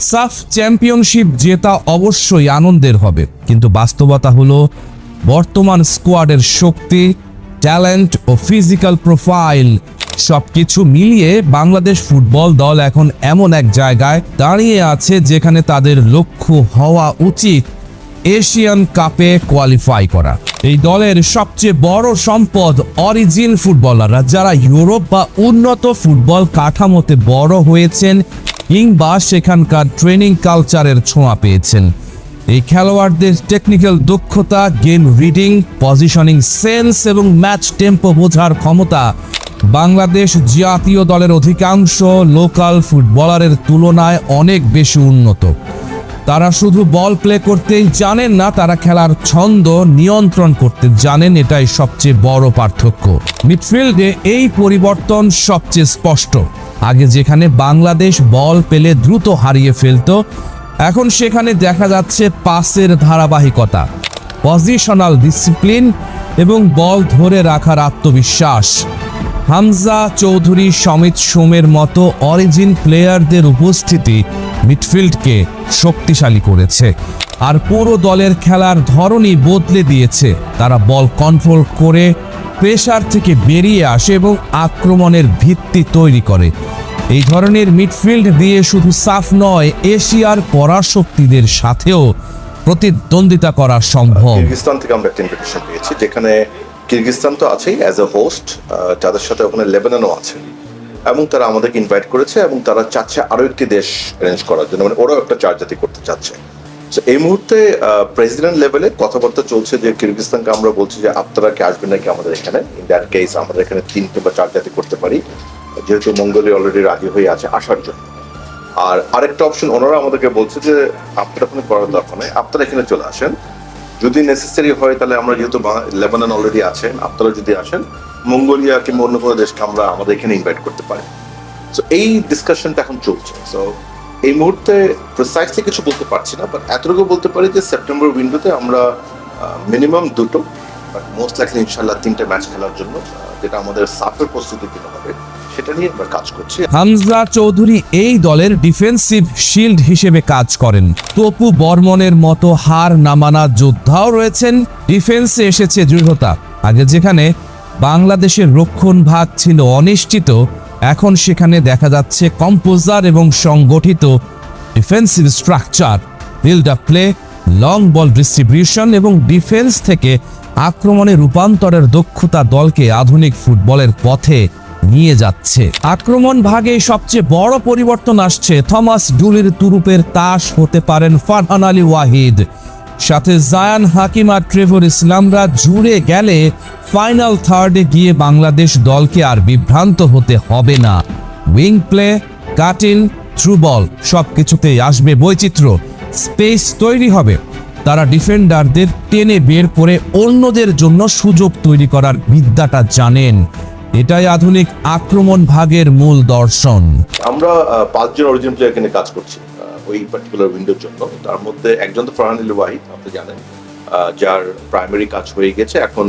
সাফ চ্যাম্পিয়নশিপ জেতা অবশ্যই আনন্দের হবে, কিন্তু বাস্তবতা হলো বর্তমান স্কোয়াডের শক্তি, ট্যালেন্ট ও ফিজিক্যাল প্রোফাইল সবকিছু মিলিয়ে বাংলাদেশ ফুটবল দল এখন এমন এক জায়গায় দাঁড়িয়ে আছে যেখানে তাদের লক্ষ্য হওয়া উচিত এশিয়ান কাপে কোয়ালিফাই করা। এই দলের সবচেয়ে বড় সম্পদ অরিজিন ফুটবলাররা, যারা ইউরোপ বা উন্নত ফুটবল কাঠামোতে বড় হয়েছেন কিংবা সেখানকার ট্রেনিং কালচারের ছোঁয়া পেয়েছেন। এই খেলোয়াড়দের টেকনিক্যাল দক্ষতা, গেম রিডিং, পজিশনিং সেন্স এবং ম্যাচ টেম্পো বোঝার ক্ষমতা বাংলাদেশ জাতীয় দলের অধিকাংশ লোকাল ফুটবলারের তুলনায় অনেক বেশি উন্নত। তারা শুধু বল প্লে করতেই জানেন না, তারা খেলার ছন্দ নিয়ন্ত্রণ করতে জানেন, এটাই সবচেয়ে বড় পার্থক্য। মিডফিল্ডে এই পরিবর্তন সবচেয়ে স্পষ্ট। আগে যেখানে বাংলাদেশ বল পেলে দ্রুত হারিয়ে ফেলত, এখন সেখানে দেখা যাচ্ছে পাসের ধারাবাহিকতা, পজিশনাল ডিসিপ্লিন এবং বল ধরে রাখার আত্মবিশ্বাস। হামজা চৌধুরী, সমিত সোমের মতো অরিজিন প্লেয়ারদের উপস্থিতি মিডফিল্ডকে শক্তিশালী করেছে, আর পুরো দলের খেলার ধরনই বদলে দিয়েছে। তারা বল কন্ট্রোল করে প্রেসার থেকে বেরিয়ে আসে এবং আক্রমণের ভিত্তি তৈরি করে। এই ধরনের মিডফিল্ড দিয়ে শুধু সাফ নয়, এশিয়ার পরাশক্তিদের সাথেও প্রতিদ্বন্দ্বিতা করা সম্ভব। কিরগিজস্তান থেকে আমরা একটা ইনভিটেশন পেয়েছি, যেখানে কিরগিজস্তান তো আছেই অ্যাজ এ হোস্ট, তাদের সাথে ওখানে লেবাননও আছে, এবং তারা আমাদেরকে ইনভাইট করেছে এবং তারা চাচ্ছে আরো একটি দেশ অ্যারেঞ্জ করার জন্য, মানে ওরাও একটা চার জাতি করতে চাচ্ছে। তো এই মুহূর্তে প্রেসিডেন্ট লেভেলে কথাবার্তা চলছে যে কিরগিজস্তানকে আমরা বলছি যে আপনারা কি আসবেন নাকি আমাদের এখানে। ইন দ্যাট কেস আমাদের এখানে 3 কিংবা 4 জাতি করতে পারি, যেহেতু মঙ্গোলিয়া অলরেডি রাজি হয়ে আছে আসার জন্য। আর আরেকটা অপশন ওনারা আমাদেরকে বলছে যে আপনারা কোনো করার দরকার নেই, আপনারা এখানে চলে আসেন, যদি নেসেসারি হয় তাহলে আমরা যেহেতু লেবানন অলরেডি আছেন, আপনারা যদি আসেন মঙ্গোলিয়া কিংবা অন্য কোনো দেশকে আমরা আমাদের এখানে ইনভাইট করতে পারি। সো এই ডিসকাশনটা এখন চলছে। সো এই মুহূর্তে প্রিসাইসলি কিছু বলতে পারছি না, বাট এতটুকু বলতে পারি যে সেপ্টেম্বর উইন্ডোতে আমরা মিনিমাম 2টো, বাট মোস্ট লাইকলি ইনশাল্লাহ 3টে ম্যাচ খেলার জন্য, যেটা আমাদের সাফের প্রস্তুতির জন্য হবে, সেটা নিয়ে আমরা কাজ করছি। হামজা চৌধুরী এই দলের ডিফেন্সিভ শিল্ড হিসেবে কাজ করেন। তপু বর্মনের মতো হার না মানা যোদ্ধাও রয়েছেন। ডিফেন্সে এসেছে দৃঢ়তা। আগে যেখানে বাংলাদেশের রক্ষণ ভাগ ছিল অনিশ্চিত, এখন সেখানে দেখা যাচ্ছে কম্পোজার এবং সংগঠিত defensive structure, build up play, long ball distribution এবং ডিফেন্স থেকে আক্রমণে রূপান্তরের দক্ষতা দলকে আধুনিক ফুটবলের পথে নিয়ে যাচ্ছে। আক্রমণ ভাগে সবচেয়ে বড় পরিবর্তন আসছে। থমাস ডুলির তুরুপের তাস হতে পারেন ফারহান আলী ওয়াহিদ, সাথে জায়ান হাকিম আর ট্রেভর ইসলামরা জুড়ে গেলে ফাইনাল থার্ডে গিয়ে বাংলাদেশ দলকে আর বিভ্রান্ত হতে হবে না। Wing play, cutting, through ball সবকিছুতেই আসবে বৈচিত্র্য, স্পেস তৈরি হবে। তারা ডিফেন্ডারদের টেনে বের করে অন্যদের জন্য সুযোগ তৈরি করার বিদ্যাটা জানেন। এটাই আধুনিক আক্রমণ ভাগের মূল দর্শন। আমরা 5 জন অরিজিন প্লেয়ার নিয়ে কাজ করছি ওই পার্টিকুলার উইন্ডোর জন্য। তার মধ্যে একজন তো ফারহান আলী ওয়াহিদ, আপনি জানেন, যার প্রাইমারি কাজ হয়ে গেছে। এখন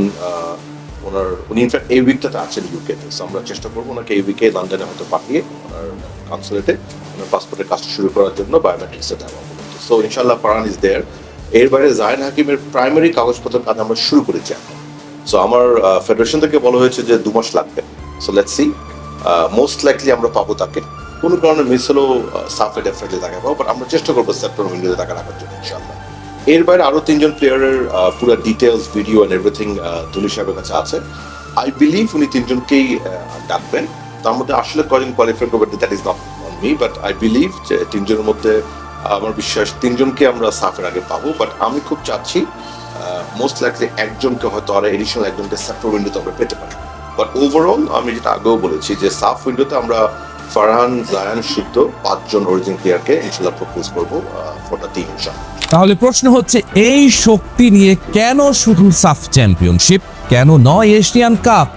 উনি ইনফ্যাক্ট এই উইকটাতে আছেন ইউকেতে। আমরা চেষ্টা করবো ওনাকে এই উইকে লন্ডনে হয়তো পাঠিয়ে ওনার কনসুলেটে ওনার পাসপোর্টের কাজ শুরু করার জন্য বায়োমেট্রিক্সে দেওয়া হবে। সো ইনশাল্লাহ ফারহান ইজ দেয়ার। এর বাইরে জায়ান হাকিমের প্রাইমারি কাগজপত্রের কাজ আমরা শুরু করেছি এখন। সো আমার ফেডারেশন থেকে বলা হয়েছে যে 2 মাস লাগবে। So let's see, most likely আমরা পাবো তাকে। কোনো কারণে মিস হলেও সাফে ডেফিনেটলি তাকে পাবো, বাট আমরা চেষ্টা করবো সেপ্টেম্বর উইন্ডোতে তাকে রাখার জন্য ইনশাআল্লাহ। এর বাইরে আরো 3 জন প্লেয়ারের পুরো ডিটেলস, ভিডিও এন্ড এভরিথিং দুলি সাহেবের কাছে আছে। আই বিলিভ উনি 3 জনকেই ডাকবেন। তার মধ্যে আসলে কয়জন কোয়ালিফাই করবে that is not on me, but I believe যে 3 জনের মধ্যে আমার বিশ্বাস 3 জনকে আমরা সাফের আগে পাবো। বাট আমি খুব চাচ্ছি মোস্ট লাইকলি একজনকে হয়তো আর এডিশনাল একজনকে সেপ্টেম্বর উইন্ডোতে আমরা পেতে পারি। বাট ওভারঅল আমি যেটা আগেও বলেছি যে সাফ উইন্ডোতে আমরা ফারহান, জায়ান, শুদ্ধ 5 জন অরিজিন প্লেয়ারকে ইনশাআল্লাহ প্রপোজ করবো ফর দ্য টিম ইনশাআল্লাহ। তাহলে প্রশ্ন হচ্ছে, এই শক্তি নিয়ে কেন শুধু সাফ চ্যাম্পিয়নশিপ, কেন নয় এশিয়ান কাপ?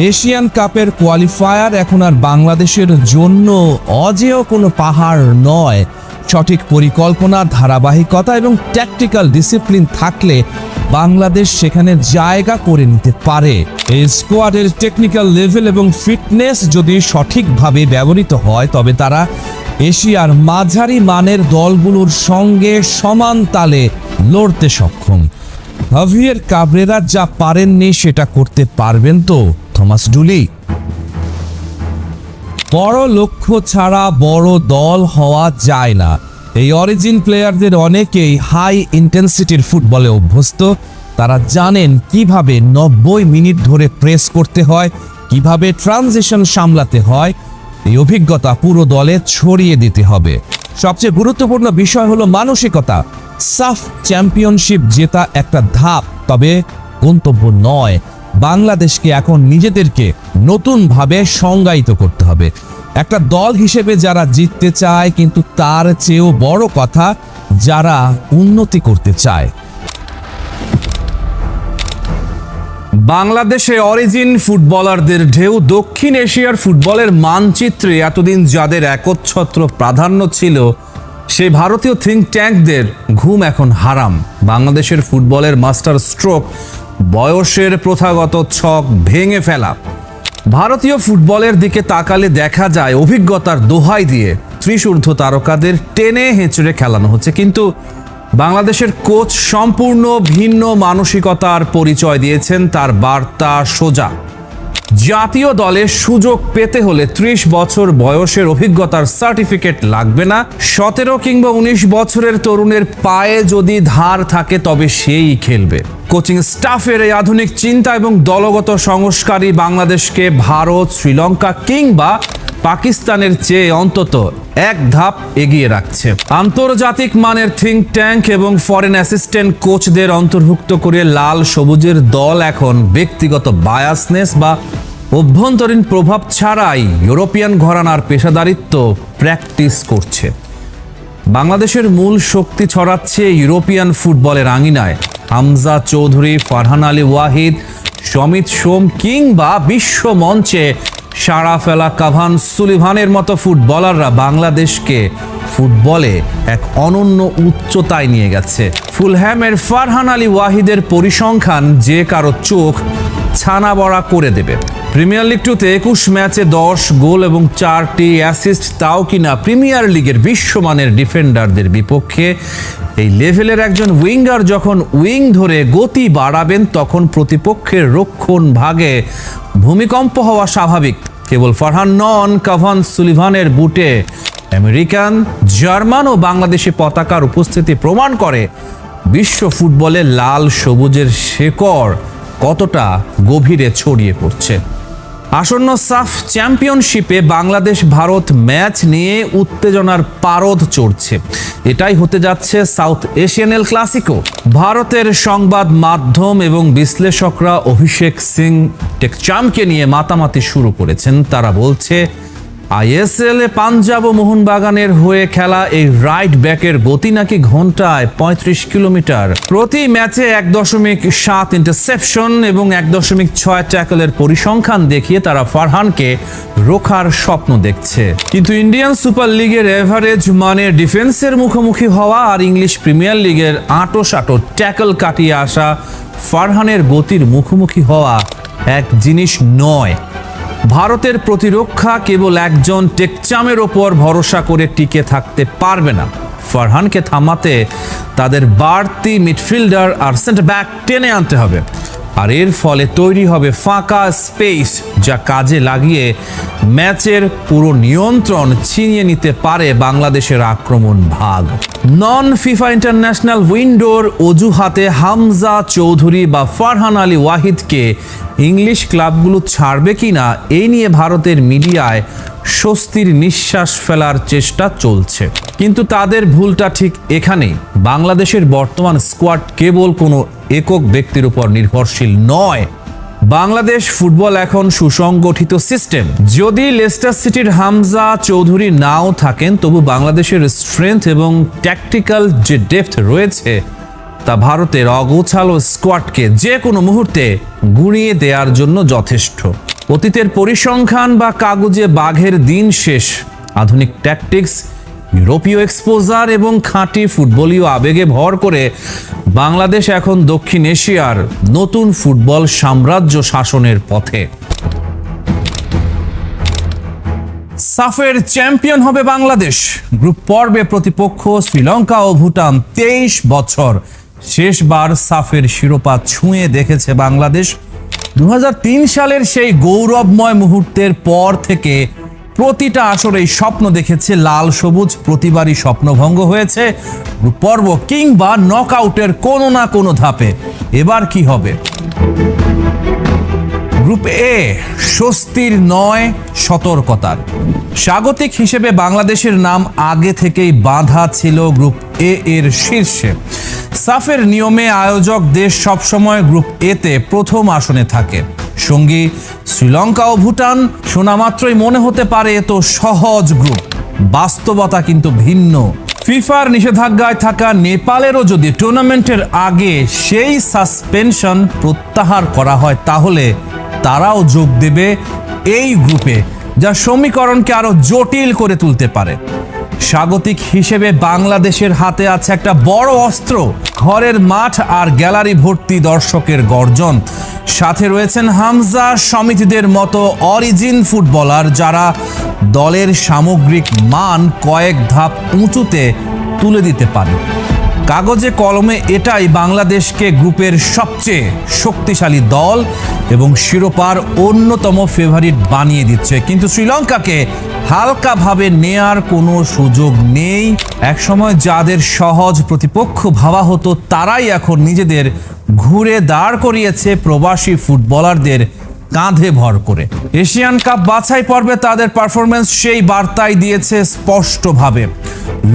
এশিয়ান কাপের কোয়ালিফায়ার এখন আর বাংলাদেশের জন্য অজেয় কোনো পাহাড় নয়। সঠিক পরিকল্পনা, ধারাবাহিকতা এবং ট্যাকটিক্যাল ডিসিপ্লিন থাকলে বাংলাদেশ সেখানে জায়গা করে নিতে পারে। এই স্কোয়াডের টেকনিক্যাল লেভেল এবং ফিটনেস যদি সঠিকভাবে ব্যবহৃত হয় তবে তারা এশিয়ার মাঝারি মানের দলগুলোর সঙ্গে সমান তালে লড়তে সক্ষম। হাভিয়ের কাবরেরা যা পারেননি সেটা করতে পারবেন তো থমাস ডুলি? বড় লক্ষ্য ছাড়া বড় দল হওয়া যায় না। এই অরিজিন প্লেয়ারদের অনেকেই হাই ইন্টেন্সিটির ফুটবলে অভ্যস্ত। তারা জানেন কিভাবে 90 মিনিট ধরে প্রেস করতে হয়, কিভাবে ট্রানজিশন সামলাতে হয়। এই অভিজ্ঞতা পুরো দলে ছড়িয়ে দিতে হবে। সবচেয়ে গুরুত্বপূর্ণ বিষয় হলো মানসিকতা। সাফ চ্যাম্পিয়নশিপ জেতা একটা ধাপ, তবে গন্তব্য নয়। বাংলাদেশকে এখন নিজেদেরকে নতুনভাবে সংজ্ঞায়িত করতে হবে। একটা দল হিসেবে যারা জিততে চায়, কিন্তু তার চেয়েও বড় কথা যারা উন্নতি করতে চায়। বাংলাদেশে অরিজিন ফুটবলারদের ঢেউ। দক্ষিণ এশিয়ার ফুটবলের মানচিত্রে এতদিন যাদের একচ্ছত্র প্রাধান্য ছিল, সে ভারতীয় থিঙ্ক ট্যাঙ্কদের ঘুম এখন হারাম। বাংলাদেশের ফুটবলের মাস্টার স্ট্রোক বয়সের প্রথাগত ছক ভেঙে ফেলা। ভারতীয় ফুটবলের দিকে তাকালে দেখা যায় অভিজ্ঞতার দোহাই দিয়ে 30 ঊর্ধ্ব তারকাদের টেনে হেঁচড়ে খেলানো হচ্ছে, কিন্তু বাংলাদেশের কোচ সম্পূর্ণ ভিন্ন মানসিকতার পরিচয় দিয়েছেন। তার বার্তা সোজা: জাতীয় দলে সুযোগ পেতে হলে 30 বছর বয়সের অভিজ্ঞতার সার্টিফিকেট লাগবে না। 17 কিংবা 19 বছরের তরুণের পায়ে যদি ধার থাকে তবে সেই খেলবে। কোচিং স্টাফের এই আধুনিক চিন্তা এবং দলগত সংস্কারই বাংলাদেশকে ভারত, শ্রীলঙ্কা কিংবা পাকিস্তানের চেয়ে অন্তত এক ধাপ এগিয়ে রাখছে। আন্তর্জাতিক মানের থিঙ্ক ট্যাঙ্ক এবং ফরেন অ্যাসিস্ট্যান্ট কোচদের অন্তর্ভুক্ত করে লাল সবুজের দল এখন ব্যক্তিগত বায়াসনেস বা অভ্যন্তরীণ প্রভাব ছাড়াই ইউরোপিয়ান ঘরানার পেশাদারিত্ব প্র্যাকটিস করছে। বাংলাদেশের মূল শক্তি ছড়াচ্ছে ইউরোপিয়ান ফুটবলের আঙিনায়। হামজা চৌধুরী, ফারহান আলী ওয়াহিদ, সমিত সোম কিংবা বিশ্ব মঞ্চে সাড়া ফেলা কাভান, সুলিভানের মতো ফুটবলাররা বাংলাদেশকে ফুটবলে এক অনন্য উচ্চতায় নিয়ে গেছে। ফুলহ্যামের ফারহান আলী ওয়াহিদের পরিসংখ্যান যে কারো চোখ ছানা বড়া করে দেবে। প্রিমিয়ার লিগ 2-তে 21 ম্যাচে 10 গোল এবং 4টি অ্যাসিস্ট, তাও কিনা প্রিমিয়ার লিগের বিশ্বমানের ডিফেন্ডারদের বিপক্ষে। এই লেভেলের একজন উইঙ্গার যখন উইং ধরে গতি বাড়াবেন তখন প্রতিপক্ষের রক্ষণ ভাগে ভূমিকম্প হওয়া স্বাভাবিক। কেবল ফারহান নন, কাভান, সুলিভানের বুটে আমেরিকান, জার্মান ও বাংলাদেশি পতাকার উপস্থিতি প্রমাণ করে বিশ্ব ফুটবলে লাল সবুজের শেকড় কতটা গভীরে ছড়িয়ে পড়ছে। আসন্ন সাফ চ্যাম্পিয়নশিপে বাংলাদেশ ভারত ম্যাচ নিয়ে উত্তেজনার পারদ চড়ছে। এটাই হতে যাচ্ছে সাউথ এশিয়ান এল ক্লাসিকো। ভারতের সংবাদ মাধ্যম এবং বিশ্লেষকরা অভিষেক সিং টেকচামকে নিয়ে মাতামাতি শুরু করেছেন। তারা বলছে আইএসএল এ পাঞ্জাব ও মোহনবাগানের হয়ে খেলা এই রাইট ব্যাকের গতি নাকি ঘন্টায় 35 কিলোমিটার। প্রতি ম্যাচে 1.7 ইন্টারসেপশন এবং 1.6 ট্যাকলের পরিসংখ্যান দেখিয়ে তারা ফারহানকে রোখার স্বপ্ন দেখছে। কিন্তু ইন্ডিয়ান সুপার লিগের এভারেজ মানের ডিফেন্সের মুখোমুখি হওয়া আর ইংলিশ প্রিমিয়ার লিগের আঁটো ট্যাকল কাটিয়ে আসা ফারহানের গতির মুখোমুখি হওয়া এক জিনিস নয়। ভারতের প্রতিরক্ষা কেবল একজন টেকচামের ওপর ভরসা করে টিকে থাকতে পারবে না। ফারহানকে থামাতে তাদের বাড়তি মিডফিল্ডার আর সেন্টার ব্যাক টেনে আনতে হবে, আর এর ফলে তৈরি হবে ফাঁকা স্পেস যা কাজে লাগিয়ে ম্যাচের পুরো নিয়ন্ত্রণ ছিনিয়ে নিতে পারে বাংলাদেশের আক্রমণ ভাগ। নন ফিফা ইন্টারন্যাশনাল উইন্ডোর অজুহাতে হামজা চৌধুরী বা ফারহান আলী ওয়াহিদকে ইংলিশ ক্লাবগুলো ছাড়বে কিনা এই নিয়ে ভারতের মিডিয়ায় স্বস্তির নিঃশ্বাস ফেলার চেষ্টা চলছে, কিন্তু তাদের ভুলটা ঠিক এখানেই। বাংলাদেশের বর্তমান স্কোয়াড কেবল কোনো একক ব্যক্তির উপর নির্ভরশীল নয়। বাংলাদেশ ফুটবল এখন সুসংগঠিত সিস্টেম। যদি লেস্টার সিটির হামজা চৌধুরী নাও থাকেন, তবু বাংলাদেশের স্ট্রেংথ এবং ট্যাকটিক্যাল যে ডেপথ রয়েছে তা ভারতের অগোছালো স্কোয়াডকে যে কোনো মুহূর্তে গুঁড়িয়ে দেওয়ার জন্য যথেষ্ট। অতীতের পরিসংখ্যান বা কাগজে বাঘের দিন শেষ। আধুনিক ট্যাকটিক্স ইউরোপীয় এক্সপোজার এবং খাঁটি ফুটবলীয় আবেগে ভর করে বাংলাদেশ এখন দক্ষিণ এশিয়ার নতুন ফুটবল সাম্রাজ্য শাসনের পথে। সাফের চ্যাম্পিয়ন হবে বাংলাদেশ। গ্রুপ পর্বে প্রতিপক্ষ শ্রীলঙ্কা ও ভুটান। 23 বছর শেষবার সাফের শিরোপা ছুঁয়ে দেখেছে বাংলাদেশ। 2003 সালের সেই গৌরবময় মুহূর্তের পর থেকে প্রতিটা আসরেই স্বপ্ন দেখেছে লাল সবুজ, প্রতিবারই স্বপ্নভঙ্গ হয়েছে গ্রুপ পর্ব কিংবা নকআউটের কোনো না কোনো ধাপে। এবার কি হবে? গ্রুপ এ স্বস্তির নয়, সতর্কতার। স্বাগতিক হিসেবে বাংলাদেশের নাম আগে থেকেই বাঁধা ছিল গ্রুপ এ এর শীর্ষে। সাফের নিয়মে আয়োজক দেশ সবসময় গ্রুপ এতে প্রথম আসনে থাকে। সঙ্গী শ্রীলঙ্কা ও ভুটান। শোনা মাত্রই মনে হতে পারে এ তো সহজ গ্রুপ, বাস্তবতা কিন্তু ভিন্ন। ফিফার নিষেধাজ্ঞায় থাকা নেপালেরও যদি টুর্নামেন্টের আগে সেই সাসপেনশন প্রত্যাহার করা হয়, তাহলে তারাও যোগ দেবে এই গ্রুপে, যা সমীকরণকে আরো জটিল করে তুলতে পারে। স্বাগতিক হিসেবে বাংলাদেশের হাতে আছে একটা বড় অস্ত্র, ঘরের মাঠ আর গ্যালারি ভর্তি দর্শকের গর্জন। সাথে রয়েছেন হামজা সমিতিদের মতো অরিজিন ফুটবলার, যারা দলের সামগ্রিক মান কয়েক ধাপ উঁচুতে তুলে দিতে পারে। কাগজে কলমে এটাই বাংলাদেশকে গ্রুপের সবচেয়ে শক্তিশালী দল এবং শিরোপার অন্যতম ফেভারিট বানিয়ে দিচ্ছে। কিন্তু শ্রীলঙ্কাকে হালকাভাবে নেয়ার কোনো সুযোগ নেই। একসময় যাদের সহজ প্রতিপক্ষ ভাবা হতো, তারাই এখন নিজেদের ঘুরে দাঁড় করিয়েছে প্রবাসী ফুটবলারদের কাঁধে ভর করে। এশিয়ান কাপ বাছাই পর্বে তাদের পারফরমেন্স সেই বার্তাই দিয়েছে স্পষ্টভাবে।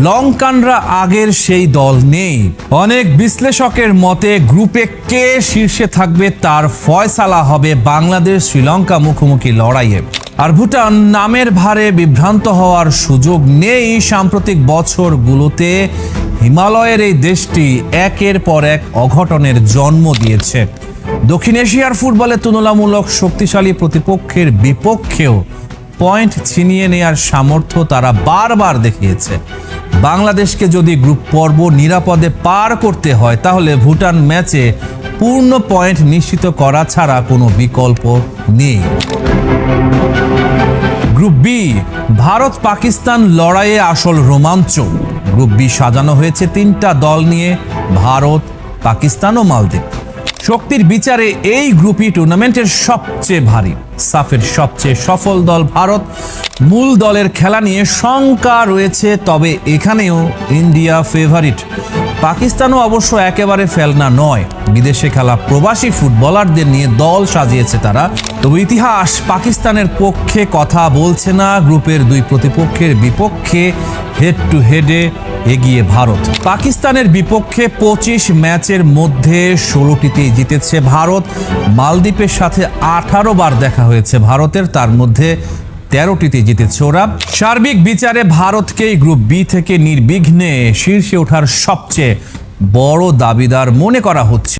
লঙ্কানরা আগের সেই দল নেই। অনেক বিশ্লেষকের মতে গ্রুপে কে শীর্ষে থাকবে তার ফয়সালা হবে বাংলাদেশ শ্রীলঙ্কা মুখোমুখি লড়াইয়ে। আর ভুটান নামের ভারে বিভ্রান্ত হওয়ার সুযোগ নেই। সাম্প্রতিক বছরগুলোতে হিমালয়ের এই দেশটি একের পর এক অঘটনের জন্ম দিয়েছে। দক্ষিণ এশিয়ার ফুটবলে তুলনামূলক শক্তিশালী প্রতিপক্ষের বিপক্ষেও পয়েন্ট ছিনিয়ে নেয়ার সামর্থ্য তারা বারবার দেখিয়েছে। বাংলাদেশকে যদি গ্রুপ পর্ব নিরাপদে পার করতে হয়, তাহলে ভুটান ম্যাচে পূর্ণ পয়েন্ট নিশ্চিত করা ছাড়া কোনো বিকল্প নেই। গ্রুপ বি, ভারত পাকিস্তান লড়াইয়ে আসল রোমাঞ্চ। গ্রুপ বি সাজানো হয়েছে 3টা দল নিয়ে, ভারত, পাকিস্তান ও মালদ্বীপ। শক্তির বিচারে এই গ্রুপই টুর্নামেন্টের সবচেয়ে ভারী। সাফের সবচেয়ে সফল দল ভারত। মূল দলের খেলা নিয়ে শঙ্কা রয়েছে, তবে এখানেও ইন্ডিয়া ফেভারিট। পাকিস্তানও অবশ্য একেবারে ফেলনা নয়। বিদেশে খেলা প্রবাসী ফুটবলারদের নিয়ে দল সাজিয়েছে তারা। তবে ইতিহাস পাকিস্তানের পক্ষে কথা বলছে না। গ্রুপের দুই প্রতিপক্ষের বিপক্ষে হেড টু হেডে এগিয়ে ভারত। পাকিস্তানের বিপক্ষে 25 ম্যাচের মধ্যে 16টিতেই জিতেছে ভারত। মালদ্বীপের সাথে 18 বার দেখা হয়েছে ভারতের, তার মধ্যে 13টিতে জিতেছে ওরা। সার্বিক বিচারে ভারতকেই গ্রুপ বি থেকে নির্বিঘ্নে শীর্ষে ওঠার সবচেয়ে বড় দাবিদার মনে করা হচ্ছে।